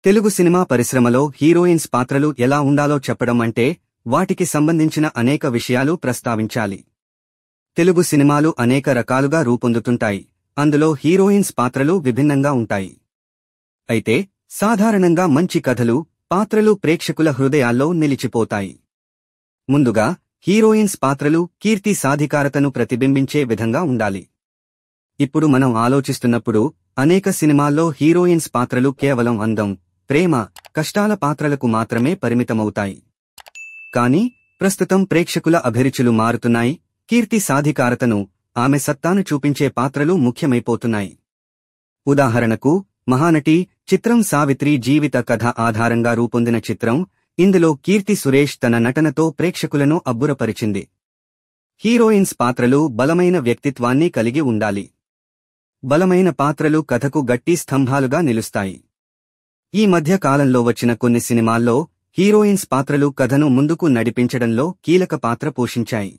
Telugu cinema పరిశ్రమలో heroines పాత్రలు ఎలా ఉండాలో చెప్పడం అంటే వాటికి సంబంధించిన అనేక విషయాలు ప్రస్తావించాలి. తెలుగు సినిమాలు అనేక రకాలుగా రూపొందుతుంటాయి. అందులో హీరోయిన్స్ పాత్రలు విభిన్నంగా ఉంటాయి. అయితే సాధారణంగా మంచి కథలు, పాత్రలు ప్రేక్షకుల హృదయాల్లో నిలిచిపోతాయి. ముందుగా హీరోయిన్స్ పాత్రలు కీర్తి సాధికారతను ప్రతిబింబించే విధంగా ఉండాలి. ఇప్పుడు మనం ఆలోచిస్తున్నప్పుడు అనేక సినిమాల్లో హీరోయిన్స్ పాత్రలు కేవలం అందం, ప్రేమ, కష్టాల పాత్రలకు మాత్రమే పరిమితమవుతాయి. కానీ ప్రస్తుతం ప్రేక్షకుల అభిరుచులు మారుతున్నాయి. కీర్తి సాధికారతను, ఆమె సత్తాను చూపించే పాత్రలు ముఖ్యమైపోతున్నాయి. ఉదాహరణకు మహానటి చిత్రం సావిత్రి జీవిత కథ ఆధారంగా రూపొందిన చిత్రం. ఇందులో కీర్తి సురేష్ తన నటనతో ప్రేక్షకులను అబ్బురపరిచింది. హీరోయిన్స్ పాత్రలు బలమైన వ్యక్తిత్వాన్ని కలిగి ఉండాలి. బలమైన పాత్రలు కథకు గట్టి స్తంభాలుగా నిలుస్తాయి. ఈ మధ్య కాలంలో వచ్చిన కొన్ని సినిమాల్లో హీరోయిన్స్ పాత్రలు కథను ముందుకు నడిపించడంలో కీలక పాత్ర పోషించాయి.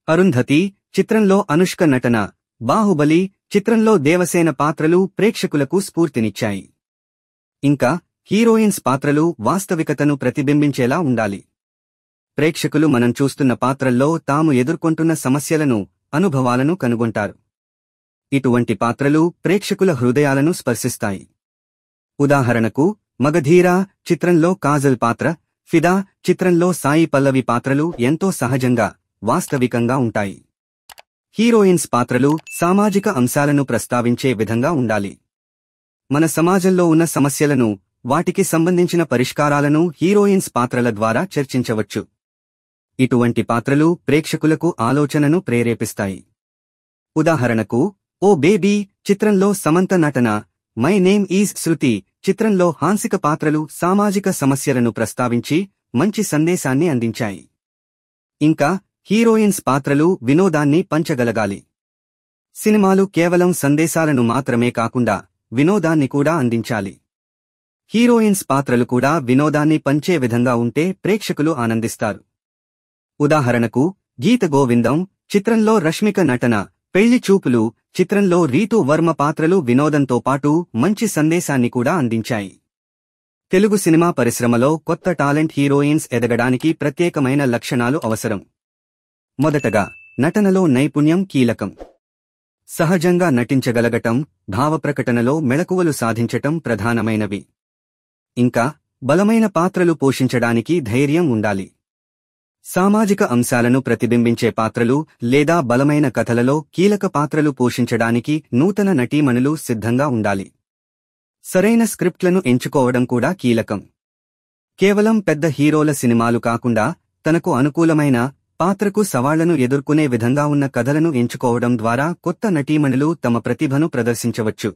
అరుంధతి చిత్రంలో అనుష్క నటన, బాహుబలి చిత్రంలో దేవసేన పాత్రలు ప్రేక్షకులకు స్ఫూర్తినిచ్చాయి. ఇంకా హీరోయిన్స్ పాత్రలు వాస్తవికతను ప్రతిబింబించేలా ఉండాలి. ప్రేక్షకులు మనం చూస్తున్న పాత్రల్లో తాము ఎదుర్కొంటున్న సమస్యలను, అనుభవాలను కనుగొంటారు. ఇటువంటి పాత్రలు ప్రేక్షకుల హృదయాలను స్పర్శిస్తాయి. ఉదాహరణకు మగధీర చిత్రంలో కాజల్ పాత్ర, ఫిదా చిత్రంలో సాయి పల్లవి పాత్రలు ఎంతో సహజంగా, వాస్తవికంగా ఉంటాయి. హీరోయిన్స్ పాత్రలు సామాజిక అంశాలను ప్రస్తావించే విధంగా ఉండాలి. మన సమాజంలో ఉన్న సమస్యలను, వాటికి సంబంధించిన పరిష్కారాలను హీరోయిన్స్ పాత్రల ద్వారా చర్చించవచ్చు. ఇటువంటి పాత్రలు ప్రేక్షకులకు ఆలోచనను ప్రేరేపిస్తాయి. ఉదాహరణకు ఓ బేబీ చిత్రంలో సమంత నటన, మై నేమ్ ఈజ్ శృతి చిత్రంలో హాన్సిక పాత్రలు సామాజిక సమస్యలను ప్రస్తావించి మంచి సందేశాన్ని అందించాయి. ఇంకా హీరోయిన్స్ పాత్రలు వినోదాన్ని పంచగలగాలి. సినిమాలు కేవలం సందేశాలను మాత్రమే కాకుండా వినోదాన్ని కూడా అందించాలి. హీరోయిన్స్ పాత్రలు కూడా వినోదాన్ని పంచే విధంగా ఉంటే ప్రేక్షకులు ఆనందిస్తారు. ఉదాహరణకు గీత గోవిందం చిత్రంలో రష్మిక నటన, పెళ్లి చూపులు చిత్రంలో రీతూ వర్మ పాత్రలు వినోదంతో పాటు మంచి సందేశాన్ని కూడా అందించాయి. తెలుగు సినిమా పరిశ్రమలో కొత్త టాలెంట్ హీరోయిన్స్ ఎదగడానికి ప్రత్యేకమైన లక్షణాలు అవసరం. మొదటగా నటనలో నైపుణ్యం కీలకం. సహజంగా నటించగలగటం, భావప్రకటనలో మెళకువలు సాధించటం ప్రధానమైనవి. ఇంకా బలమైన పాత్రలు పోషించడానికి ధైర్యం ఉండాలి. సామాజిక అంశాలను ప్రతిబింబించే పాత్రలు లేదా బలమైన కథలలో కీలక పాత్రలు పోషించడానికి నూతన నటీమణులు సిద్ధంగా ఉండాలి. సరైన స్క్రిప్ట్లను ఎంచుకోవడం కూడా కీలకం. కేవలం పెద్ద హీరోల సినిమాలు కాకుండా తనకు అనుకూలమైన, పాత్రకు సవాళ్లను ఎదుర్కొనే విధంగా ఉన్న కథలను ఎంచుకోవడం ద్వారా కొత్త నటీమణులు తమ ప్రతిభను ప్రదర్శించవచ్చు.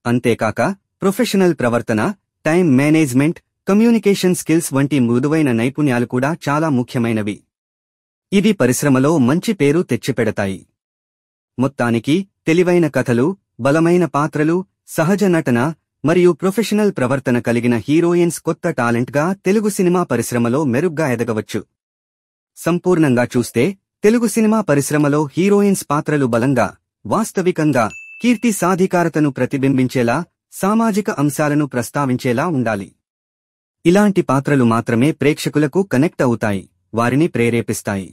అంతేకాక ప్రొఫెషనల్ ప్రవర్తన, టైం మేనేజ్మెంట్, కమ్యూనికేషన్ స్కిల్స్ వంటి మృదువైన నైపుణ్యాలు కూడా చాలా ముఖ్యమైనవి. ఇవి పరిశ్రమలో మంచి పేరు తెచ్చిపెడతాయి. మొత్తానికి తెలివైన కథలు, బలమైన పాత్రలు, సహజ నటన మరియు ప్రొఫెషనల్ ప్రవర్తన కలిగిన హీరోయిన్స్ కొత్త టాలెంట్గా తెలుగు సినిమా పరిశ్రమలో మెరుగ్గా ఎదగవచ్చు. సంపూర్ణంగా చూస్తే తెలుగు సినిమా పరిశ్రమలో హీరోయిన్స్ పాత్రలు బలంగా, వాస్తవికంగా, కీర్తి సాధికారతను ప్రతిబింబించేలా, సామాజిక అంశాలను ప్రస్తావించేలా ఉండాలి. ఇలాంటి పాత్రలు మాత్రమే ప్రేక్షకులకు కనెక్ట్ అవుతాయి, వారిని ప్రేరేపిస్తాయి.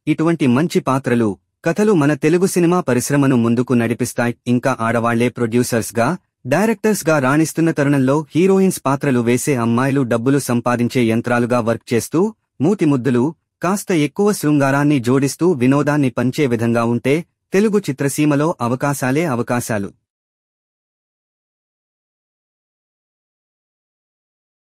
ఇటువంటి మంచి పాత్రలు, కథలు మన తెలుగు సినిమా పరిశ్రమను ముందుకు నడిపిస్తాయి. ఇంకా ఆడవాళ్లే ప్రొడ్యూసర్స్గా, డైరెక్టర్స్గా రాణిస్తున్న తరుణంలో హీరోయిన్స్ పాత్రలు వేసే అమ్మాయిలు డబ్బులు సంపాదించే యంత్రాలుగా వర్క్ చేస్తూ, మూతిముద్దులు, కాస్త ఎక్కువ శృంగారాన్ని జోడిస్తూ వినోదాన్ని పంచే విధంగా ఉంటే తెలుగు చిత్రసీమలో అవకాశాలే అవకాశాలు.